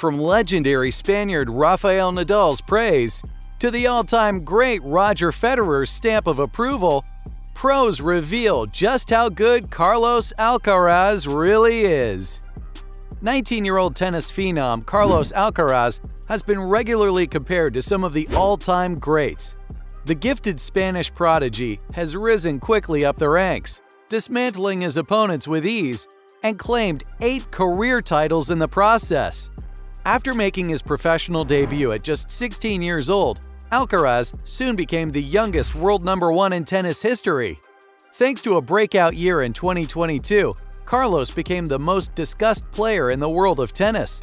from legendary Spaniard Rafael Nadal's praise to the all-time great Roger Federer's stamp of approval, pros reveal just how good Carlos Alcaraz really is. 19-year-old tennis phenom Carlos Alcaraz has been regularly compared to some of the all-time greats. The gifted Spanish prodigy has risen quickly up the ranks, dismantling his opponents with ease, and claimed 8 career titles in the process. After making his professional debut at just 16 years old, Alcaraz soon became the youngest world #1 in tennis history. Thanks to a breakout year in 2022, Carlos became the most discussed player in the world of tennis.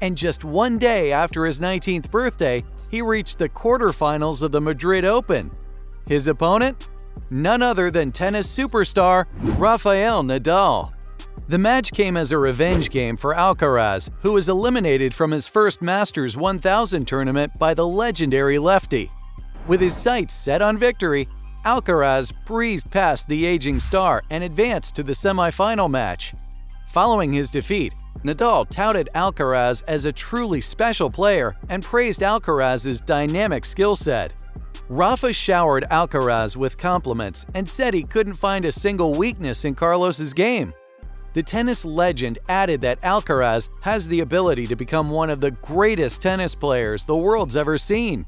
And just one day after his 19th birthday, he reached the quarterfinals of the Madrid Open. His opponent? None other than tennis superstar Rafael Nadal. The match came as a revenge game for Alcaraz, who was eliminated from his first Masters 1000 tournament by the legendary lefty. With his sights set on victory, Alcaraz breezed past the aging star and advanced to the semifinal match. Following his defeat, Nadal touted Alcaraz as a truly special player and praised Alcaraz's dynamic skill set. Rafa showered Alcaraz with compliments and said he couldn't find a single weakness in Carlos's game. The tennis legend added that Alcaraz has the ability to become one of the greatest tennis players the world's ever seen.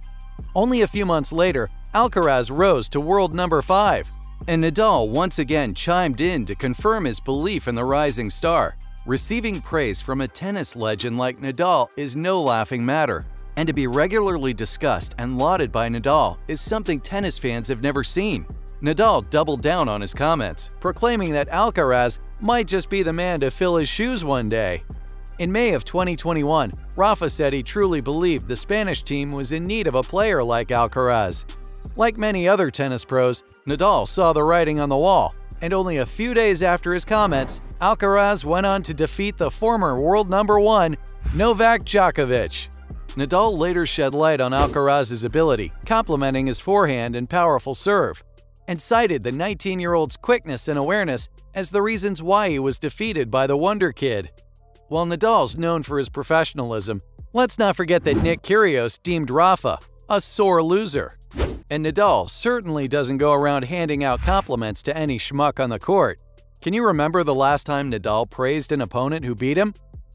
Only a few months later, Alcaraz rose to world #5, and Nadal once again chimed in to confirm his belief in the rising star. Receiving praise from a tennis legend like Nadal is no laughing matter, and to be regularly discussed and lauded by Nadal is something tennis fans have never seen. Nadal doubled down on his comments, proclaiming that Alcaraz might just be the man to fill his shoes one day. In May of 2021, Rafa said he truly believed the Spanish team was in need of a player like Alcaraz. Like many other tennis pros, Nadal saw the writing on the wall, and only a few days after his comments, Alcaraz went on to defeat the former world #1, Novak Djokovic. Nadal later shed light on Alcaraz's ability, complimenting his forehand and powerful serve, and cited the 19-year-old's quickness and awareness as the reasons why he was defeated by the Wonder Kid. While Nadal's known for his professionalism, let's not forget that Nick Kyrgios deemed Rafa a sore loser. And Nadal certainly doesn't go around handing out compliments to any schmuck on the court. Can you remember the last time Nadal praised an opponent who beat him?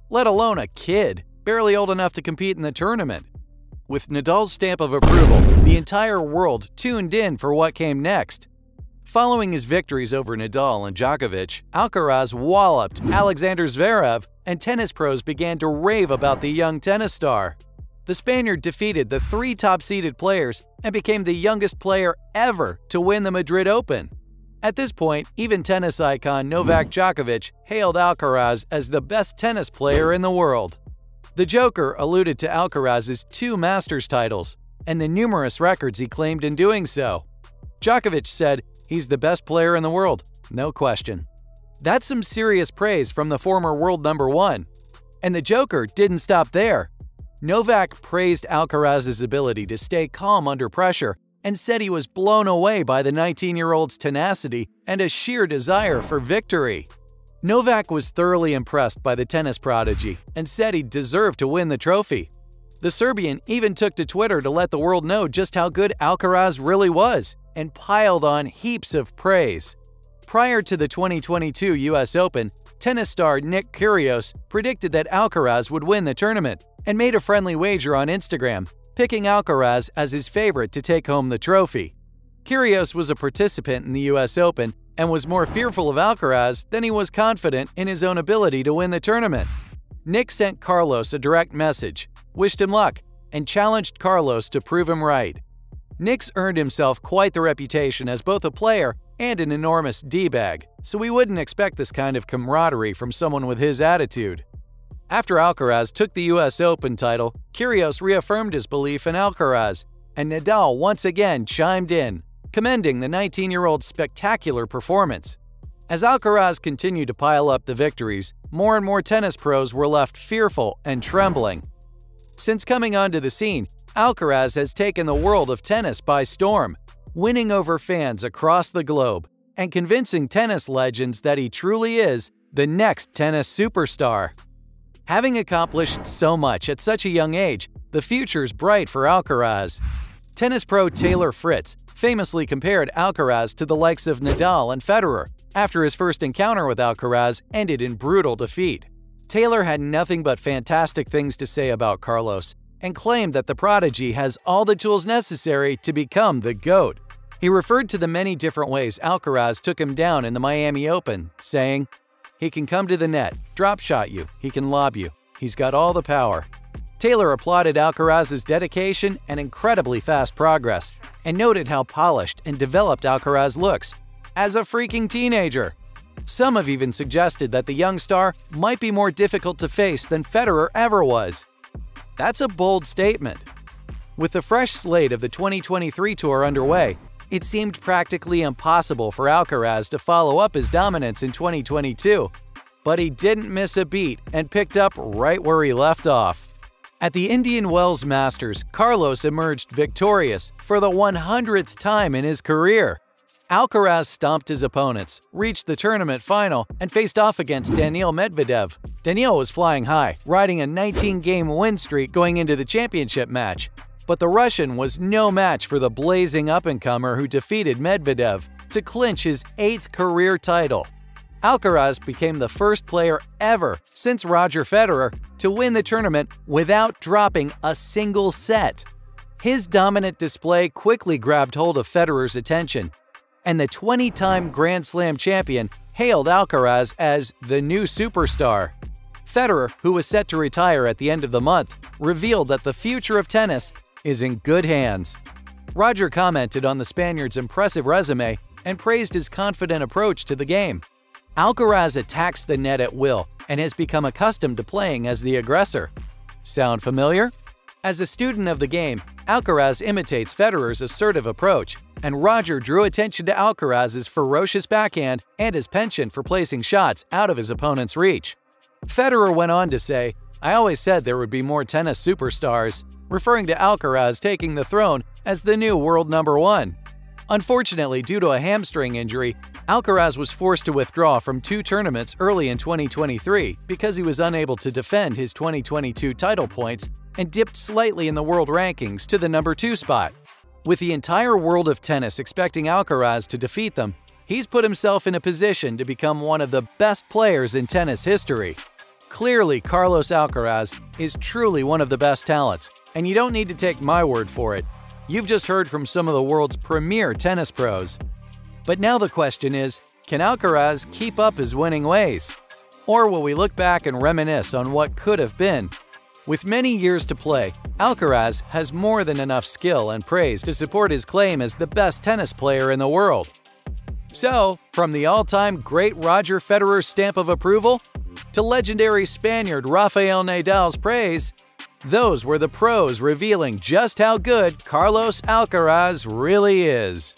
Let alone a kid, barely old enough to compete in the tournament. With Nadal's stamp of approval, the entire world tuned in for what came next. Following his victories over Nadal and Djokovic, Alcaraz walloped Alexander Zverev, and tennis pros began to rave about the young tennis star. The Spaniard defeated the 3 top-seeded players and became the youngest player ever to win the Madrid Open. At this point, even tennis icon Novak Djokovic hailed Alcaraz as the best tennis player in the world. The Joker alluded to Alcaraz's 2 Masters titles and the numerous records he claimed in doing so. Djokovic said, "He's the best player in the world, no question." That's some serious praise from the former world #1. And the Joker didn't stop there. Novak praised Alcaraz's ability to stay calm under pressure and said he was blown away by the 19-year-old's tenacity and a sheer desire for victory. Novak was thoroughly impressed by the tennis prodigy and said he deserved to win the trophy. The Serbian even took to Twitter to let the world know just how good Alcaraz really was and piled on heaps of praise. Prior to the 2022 US Open, tennis star Nick Kyrgios predicted that Alcaraz would win the tournament and made a friendly wager on Instagram, picking Alcaraz as his favorite to take home the trophy. Kyrgios was a participant in the US Open and was more fearful of Alcaraz than he was confident in his own ability to win the tournament. Nick sent Carlos a direct message, wished him luck, and challenged Carlos to prove him right. Nick's earned himself quite the reputation as both a player and an enormous D-bag, so we wouldn't expect this kind of camaraderie from someone with his attitude. After Alcaraz took the US Open title, Kyrgios reaffirmed his belief in Alcaraz, and Nadal once again chimed in, commending the 19-year-old's spectacular performance. As Alcaraz continued to pile up the victories, more and more tennis pros were left fearful and trembling. Since coming onto the scene, Alcaraz has taken the world of tennis by storm, winning over fans across the globe and convincing tennis legends that he truly is the next tennis superstar. Having accomplished so much at such a young age, the future's bright for Alcaraz. Tennis pro Taylor Fritz famously compared Alcaraz to the likes of Nadal and Federer after his first encounter with Alcaraz ended in brutal defeat. Taylor had nothing but fantastic things to say about Carlos and claimed that the prodigy has all the tools necessary to become the GOAT. He referred to the many different ways Alcaraz took him down in the Miami Open, saying, "He can come to the net, drop shot you, he can lob you, he's got all the power." Taylor applauded Alcaraz's dedication and incredibly fast progress, and noted how polished and developed Alcaraz looks as a freaking teenager. Some have even suggested that the young star might be more difficult to face than Federer ever was. That's a bold statement. With the fresh slate of the 2023 tour underway, it seemed practically impossible for Alcaraz to follow up his dominance in 2022, but he didn't miss a beat and picked up right where he left off. At the Indian Wells Masters, Carlos emerged victorious for the 100th time in his career. Alcaraz stomped his opponents, reached the tournament final, and faced off against Daniil Medvedev. Daniil was flying high, riding a 19-game win streak going into the championship match. But the Russian was no match for the blazing up-and-comer who defeated Medvedev to clinch his 8th career title. Alcaraz became the first player ever since Roger Federer to win the tournament without dropping a single set. His dominant display quickly grabbed hold of Federer's attention, and the 20-time Grand Slam champion hailed Alcaraz as the new superstar. Federer, who was set to retire at the end of the month, revealed that the future of tennis is in good hands. Roger commented on the Spaniard's impressive resume and praised his confident approach to the game. Alcaraz attacks the net at will and has become accustomed to playing as the aggressor. Sound familiar? As a student of the game, Alcaraz imitates Federer's assertive approach, and Roger drew attention to Alcaraz's ferocious backhand and his penchant for placing shots out of his opponent's reach. Federer went on to say, "I always said there would be more tennis superstars," referring to Alcaraz taking the throne as the new world number one. Unfortunately, due to a hamstring injury, Alcaraz was forced to withdraw from 2 tournaments early in 2023 because he was unable to defend his 2022 title points and dipped slightly in the world rankings to the number 2 spot. With the entire world of tennis expecting Alcaraz to defeat them, he's put himself in a position to become one of the best players in tennis history. Clearly, Carlos Alcaraz is truly one of the best talents, and you don't need to take my word for it. You've just heard from some of the world's premier tennis pros. But now the question is, can Alcaraz keep up his winning ways? Or will we look back and reminisce on what could have been? With many years to play, Alcaraz has more than enough skill and praise to support his claim as the best tennis player in the world. So, from the all-time great Roger Federer's stamp of approval to legendary Spaniard Rafael Nadal's praise, those were the pros revealing just how good Carlos Alcaraz really is.